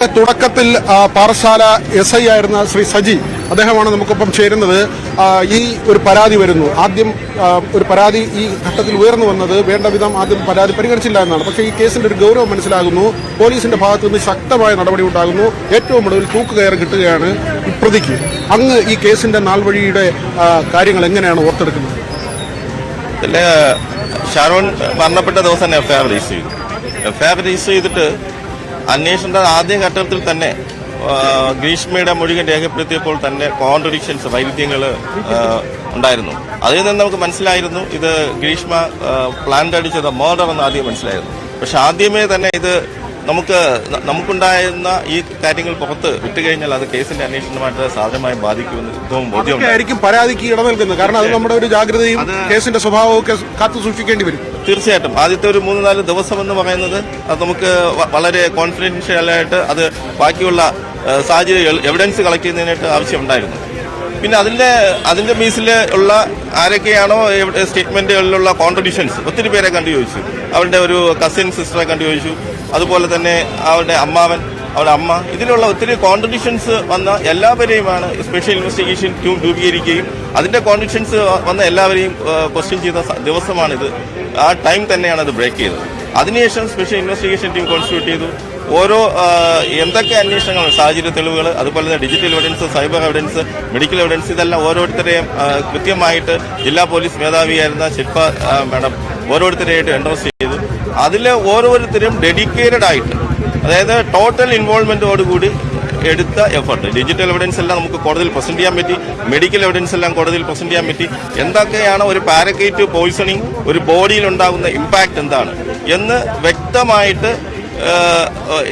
തുടക്കത്തിൽ പാറശാല SI ആയിരുന്ന ശ്രീ സജി അദ്ദേഹമാണ് നമുക്കൊപ്പം ചേരുന്നത്. ഈ ഒരു പരാതി വരുന്നു. ആദ്യം ഒരു പരാതി ഈ ഘട്ടത്തിൽ ഉയർന്നു വന്നത് വേണ്ട വിധം ആദ്യം പരാതി പരിഗണിച്ചില്ല എന്നാണ്. പക്ഷേ ഈ കേസിന്റെ ഒരു ഗൗരവം മനസ്സിലാകുന്നു. പോലീസിന്റെ ഭാഗത്തു നിന്ന് ശക്തമായ നടപടി ഉണ്ടാകുന്നു. ഏറ്റവും ഒടുവിൽ തൂക്കുകയർ കിട്ടുകയാണ് ഈ പ്രതിക്ക്. അങ്ങ് ഈ കേസിന്റെ നാൾവഴിയുടെ കാര്യങ്ങൾ എങ്ങനെയാണ് ഓർത്തെടുക്കുന്നത്? ഷാരോൺ മരണപ്പെട്ട ദിവസം തന്നെ എഫ്ഐആർ രജിസ്റ്റർ ചെയ്തിട്ട് അന്വേഷണത്തിന്റെ ആദ്യ ഘട്ടത്തിൽ തന്നെ ഗ്രീഷ്മയുടെ മൊഴികൾ രേഖപ്പെടുത്തിയപ്പോൾ തന്നെ കോൺട്രഡിക്ഷൻസ് വൈരുദ്ധ്യങ്ങൾ ഉണ്ടായിരുന്നു. അതിൽ നിന്ന് നമുക്ക് മനസ്സിലായിരുന്നു ഇത് ഗ്രീഷ്മ പ്ലാൻ അടിച്ചത് മർഡർ എന്ന് ആദ്യം മനസ്സിലായിരുന്നു. പക്ഷെ ആദ്യമേ തന്നെ ഇത് നമുക്കുണ്ടായിരുന്ന ഈ കാര്യങ്ങൾ പുറത്ത് വിട്ടുകഴിഞ്ഞാൽ അത് കേസിന്റെ അന്വേഷണമായിട്ട് സാധനമായി ബാധിക്കുമെന്ന് ഏറ്റവും ബോധ്യമായിരിക്കും പരാതിക്ക് ഇടനൽകുന്നത്. കാരണം അത് നമ്മുടെ ഒരു ജാഗ്രതയും കേസിന്റെ സ്വഭാവവും ഒക്കെ കാത്തു സൂക്ഷിക്കേണ്ടി വരും. തീർച്ചയായിട്ടും ആദ്യത്തെ ഒരു 3-4 ദിവസം എന്ന് പറയുന്നത് അത് നമുക്ക് വളരെ കോൺഫിഡൻഷ്യലായിട്ട് അത് ബാക്കിയുള്ള സാഹചര്യം എവിഡൻസ് കളക്ട് ചെയ്യുന്നതിനായിട്ട് ആവശ്യമുണ്ടായിരുന്നു. പിന്നെ അതിന്റെ ബേസിൽ ഉള്ള ആരൊക്കെയാണോ സ്റ്റേറ്റ്മെന്റുകളിലുള്ള കോൺട്രഡിക്ഷൻസ് ഒത്തിരി പേരെ കണ്ടു ചോദിച്ചു. അവരുടെ ഒരു കസിൻ സിസ്റ്ററെ കണ്ടു ചോദിച്ചു. അതുപോലെ തന്നെ അവരുടെ അമ്മാവൻ, അവരുടെ അമ്മ, ഇതിലുള്ള ഒത്തിരി കോൺട്രഡിക്ഷൻസ് വന്ന എല്ലാവരെയുമാണ് സ്പെഷ്യൽ ഇൻവെസ്റ്റിഗേഷൻ ടീം രൂപീകരിക്കുകയും അതിന്റെ കോൺട്രഡിക്ഷൻസ് വന്ന എല്ലാവരെയും ക്വസ്റ്റ്യൻ ചെയ്ത ദിവസമാണിത്. ആ ടൈം തന്നെയാണ് അത് ബ്രേക്ക് ചെയ്തത്. അതിനുശേഷം സ്പെഷ്യൽ ഇൻവെസ്റ്റിഗേഷൻ ടീം കോൺസ്റ്റിറ്റ്യൂട്ട് ചെയ്തു. ഓരോ എന്തൊക്കെ അന്വേഷണങ്ങൾ, സാഹചര്യ തെളിവുകൾ, അതുപോലെ തന്നെ digital evidence, cyber evidence, medical evidence, ഇതെല്ലാം ഓരോരുത്തരെയും കൃത്യമായിട്ട് ജില്ലാ പോലീസ് മേധാവിയായിരുന്ന ശില്പ മാഡം ഓരോരുത്തരെയായിട്ട് എൻഡോസ് ചെയ്തു. അതിൽ ഓരോരുത്തരും ഡെഡിക്കേറ്റഡ് ആയിട്ട്, അതായത് ടോട്ടൽ ഇൻവോൾവ്മെന്റോടുകൂടി എടുത്ത എഫർട്ട്. ഡിജിറ്റൽ എവിഡൻസ് എല്ലാം നമുക്ക് കോടതിയിൽ പ്രസന്റ് ചെയ്യാൻ പറ്റി. മെഡിക്കൽ എവിഡൻസ് എല്ലാം കോടതിയിൽ പ്രസന്റ് ചെയ്യാൻ പറ്റി. എന്തൊക്കെയാണ് ഒരു പാരക്കൈറ്റ് പോയിസണിങ് ഒരു ബോഡിയിൽ ഉണ്ടാകുന്ന ഇമ്പാക്ട് എന്താണ് എന്ന് വ്യക്തമായിട്ട്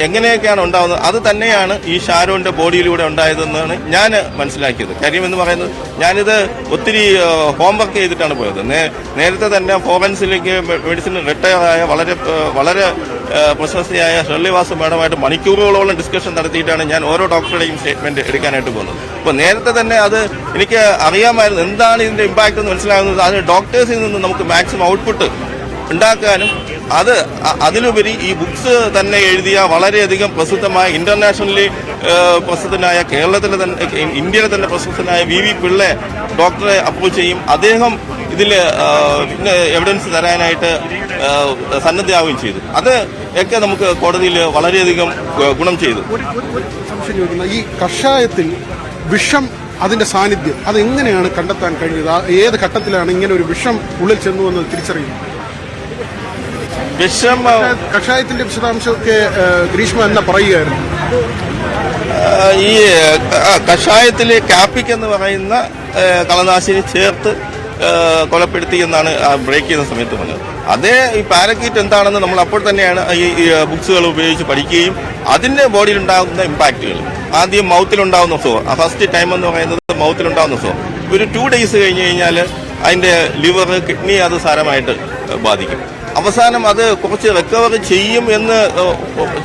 എങ്ങനെയൊക്കെയാണ് ഉണ്ടാകുന്നത് അത് തന്നെയാണ് ഈ ഷാരോന്റെ ബോഡിയിലൂടെ ഉണ്ടായതെന്നാണ് ഞാൻ മനസ്സിലാക്കിയത്. കാര്യം എന്ന് പറയുന്നത് ഞാനിത് ഒത്തിരി ഹോംവർക്ക് ചെയ്തിട്ടാണ് പോയത്. നേരത്തെ തന്നെ ഫോറൻസിക് മെഡിസിൻ റിട്ടയറായ വളരെ പ്രശസ്തിയായ ഷെർലിവാസ് മാഡമായിട്ട് മണിക്കൂറുകളോളം ഡിസ്കഷൻ നടത്തിയിട്ടാണ് ഞാൻ ഓരോ ഡോക്ടറുടെയും സ്റ്റേറ്റ്മെന്റ് എടുക്കാനായിട്ട് പോകുന്നത്. അപ്പോൾ നേരത്തെ തന്നെ അത് എനിക്ക് അറിയാമായിരുന്നു എന്താണ് ഇതിന്റെ ഇമ്പാക്ട് എന്ന് മനസ്സിലാകുന്നത്. അത് ഡോക്ടേഴ്സിൽ നിന്ന് നമുക്ക് മാക്സിമം ഔട്ട്പുട്ട് ഉണ്ടാക്കാനും അതിലുപരി ഈ ബുക്സ് തന്നെ എഴുതിയ വളരെയധികം പ്രസിദ്ധമായ ഇന്റർനാഷണലി പ്രസിദ്ധനായ കേരളത്തിലെ തന്നെ ഇന്ത്യയിലെ തന്നെ പ്രസിദ്ധനായ VV പിള്ളെ ഡോക്ടറെ അപ്രോച്ച് ചെയ്യും. അദ്ദേഹം ഇതിൽ എവിഡൻസ് തരാനായിട്ട് സന്നദ്ധയാവുകയും ചെയ്തു. അത് ഒക്കെ നമുക്ക് കോടതിയിൽ വളരെയധികം ഗുണം ചെയ്തു. ഈ കഷായത്തിൽ വിഷം, അതിന്റെ സാന്നിധ്യം അതെങ്ങനെയാണ് കണ്ടെത്താൻ കഴിഞ്ഞത്? ഏത് ഘട്ടത്തിലാണ് ഇങ്ങനെ ഒരു വിഷം ഉള്ളിൽ ചെന്നു എന്ന് തിരിച്ചറിയുന്നത്? വിഷം കഷായത്തിന്റെ വിശദാംശമൊക്കെ ഗ്രീഷ്മ എന്നാ പറയുകയായിരുന്നു. ഈ കഷായത്തിലെ കാപ്പിക് എന്ന് പറയുന്ന കളനാശിനി ചേർത്ത് കൊലപ്പെടുത്തി എന്നാണ് ബ്രേക്ക് ചെയ്യുന്ന സമയത്ത് പറഞ്ഞത്. അതേ ഈ പാരക്കൈറ്റ് എന്താണെന്ന് നമ്മൾ അപ്പോൾ തന്നെയാണ് ഈ ബുക്സുകൾ ഉപയോഗിച്ച് പഠിക്കുകയും അതിന്റെ ബോഡിയിൽ ഉണ്ടാകുന്ന ഇമ്പാക്റ്റുകൾ ആദ്യം മൗത്തിലുണ്ടാകുന്ന സുഖം, ഫസ്റ്റ് ടൈം എന്ന് പറയുന്നത് മൗത്തിലുണ്ടാകുന്ന സുഖം, ഒരു 2 days കഴിഞ്ഞ് കഴിഞ്ഞാൽ അതിന്റെ ലിവർ, കിഡ്നി അത് സാരമായിട്ട് ബാധിക്കും. അവസാനം അത് കുറച്ച് റിക്കവർ ചെയ്യും എന്ന്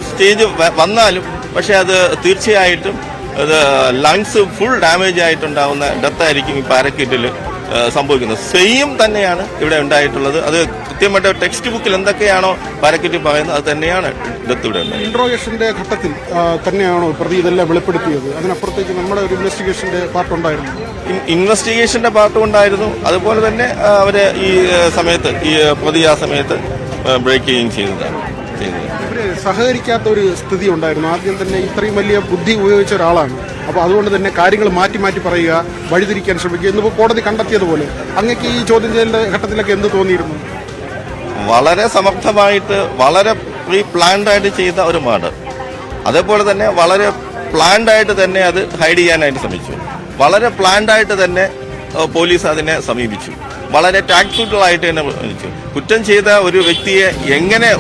സ്റ്റേജ് വന്നാലും പക്ഷെ അത് തീർച്ചയായിട്ടും അത് ലങ്സ് ഫുൾ ഡാമേജ് ആയിട്ടുണ്ടാകുന്ന ഡെത്തായിരിക്കും ഈ പാരക്കൈറ്റിൽ സംഭവിക്കുന്നത്. സെയിം തന്നെയാണ് ഇവിടെ ഉണ്ടായിട്ടുള്ളത്. അത് കൃത്യമായിട്ട് ടെക്സ്റ്റ് ബുക്കിൽ എന്തൊക്കെയാണോ പാരക്കൈറ്റ് പറയുന്നത് അത് തന്നെയാണ് ഡെത്ത് ഇവിടെ ഉണ്ടായത്. ഇൻട്രോഗേഷന്റെ ഘട്ടത്തിൽ തന്നെയാണോ പ്രതി ഇതെല്ലാം വെളിപ്പെടുത്തിയത്? അതിനപ്പുറത്തേക്ക് നമ്മുടെ ഒരു ഇൻവെസ്റ്റിഗേഷന്റെ പാർട്ടുണ്ടായിരുന്നു. ഇൻവെസ്റ്റിഗേഷന്റെ പാർട്ടും ഉണ്ടായിരുന്നു. അതുപോലെ തന്നെ അവര് ഈ സമയത്ത് ഈ പ്രതി ആ സമയത്ത് ബ്രേക്ക് ചെയ്യുകയും ചെയ്തതാണ്. ഇവര് സഹകരിക്കാത്ത ഒരു സ്ഥിതി ഉണ്ടായിരുന്നു. ആദ്യം തന്നെ ഇത്രയും വലിയ ബുദ്ധി ഉപയോഗിച്ച ഒരാളാണ്. അപ്പോൾ അതുകൊണ്ട് തന്നെ കാര്യങ്ങൾ മാറ്റി മാറ്റി പറയുക, വഴിതിരിക്കാൻ ശ്രമിക്കുക. ഇന്നിപ്പോൾ കോടതി കണ്ടെത്തിയതുപോലെ അങ്ങക്ക് ഈ ചോദ്യം ചെയ്യലിന്റെ ഘട്ടത്തിലൊക്കെ എന്ത് തോന്നിയിരുന്നു? വളരെ സമർത്ഥമായിട്ട്, വളരെ പ്രീ പ്ലാൻഡ് ആയിട്ട് ചെയ്ത ഒരു മർഡർ. അതേപോലെ തന്നെ വളരെ പ്ലാൻഡ് ആയിട്ട് തന്നെ അത് ഹൈഡ് ചെയ്യാനായിട്ട് ശ്രമിച്ചു. വളരെ പ്ലാൻഡ് ആയിട്ട് തന്നെ പോലീസ് അതിനെ സമീപിച്ചു. വളരെ ടാക്ട്ഫുള്ളായിട്ട് തന്നെ ശ്രമിച്ചു. കുറ്റം ചെയ്ത ഒരു വ്യക്തിയെ എങ്ങനെ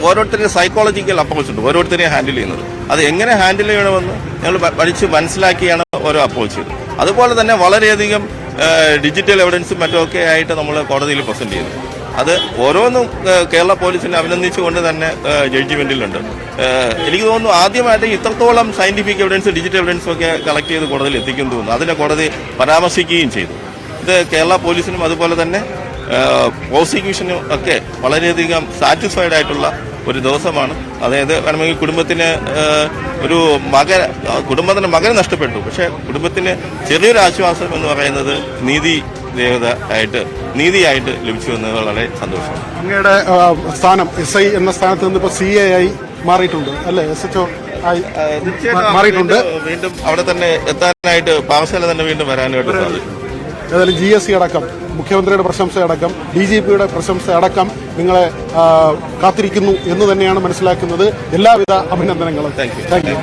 ഓരോരുത്തരുടെ സൈക്കോളജിക്കൽ അപ്രോച്ച് ഉണ്ട് ഓരോരുത്തരെയും ഹാൻഡിൽ ചെയ്യുന്നത്. അത് എങ്ങനെ ഹാൻഡിൽ ചെയ്യണമെന്ന് ഞങ്ങൾ പഠിച്ച് മനസ്സിലാക്കിയാണ് ഓരോ അപ്രോച്ച് ചെയ്തത്. അതുപോലെ തന്നെ വളരെയധികം ഡിജിറ്റൽ എവിഡൻസും മറ്റുമൊക്കെ ആയിട്ട് നമ്മൾ കോടതിയിൽ പ്രസന്റ് ചെയ്തു. അത് ഓരോന്നും കേരള പോലീസിനെ അഭിനന്ദിച്ചുകൊണ്ട് തന്നെ ജഡ്ജ്മെന്റിലുണ്ട്. എനിക്ക് തോന്നുന്നു ആദ്യമായിട്ട് ഇത്രത്തോളം സയന്റിഫിക് എവിഡൻസ്, ഡിജിറ്റൽ എവിഡൻസും ഒക്കെ കളക്ട് ചെയ്ത് കോടതിയിൽ എത്തിക്കുന്നു തോന്നുന്നു. അതിനെ കോടതി പരാമർശിക്കുകയും ചെയ്തു. ഇത് കേരള പോലീസിനും അതുപോലെ തന്നെ പ്രോസിക്യൂഷനും ഒക്കെ വളരെയധികം സാറ്റിസ്ഫൈഡ് ആയിട്ടുള്ള ഒരു ദിവസമാണ്. അതായത് വേണമെങ്കിൽ കുടുംബത്തിന് കുടുംബത്തിന് മകൻ നഷ്ടപ്പെട്ടു, പക്ഷേ കുടുംബത്തിന് ചെറിയൊരു ആശ്വാസം എന്ന് പറയുന്നത് നീതിയായിട്ട് ലഭിച്ചു എന്നത് വളരെ സന്തോഷമാണ്. അങ്ങയുടെ സ്ഥാനം SI എന്ന സ്ഥാനത്ത് നിന്ന് ഇപ്പോൾ CA ആയി മാറിയിട്ടുണ്ട് അല്ലേ? SHO ആയി മാറിയിട്ടുണ്ട്. വീണ്ടും അവിടെ തന്നെ എത്താനായിട്ട് പാറശാല തന്നെ വീണ്ടും വരാനായിട്ട് സാധിക്കും. ഏതായാലും GSC അടക്കം മുഖ്യമന്ത്രിയുടെ പ്രശംസയടക്കം DGPയുടെ പ്രശംസയടക്കം നിങ്ങളെ കാത്തിരിക്കുന്നു എന്ന് തന്നെയാണ് മനസ്സിലാക്കുന്നത്. എല്ലാവിധ അഭിനന്ദനങ്ങളും. Thank U.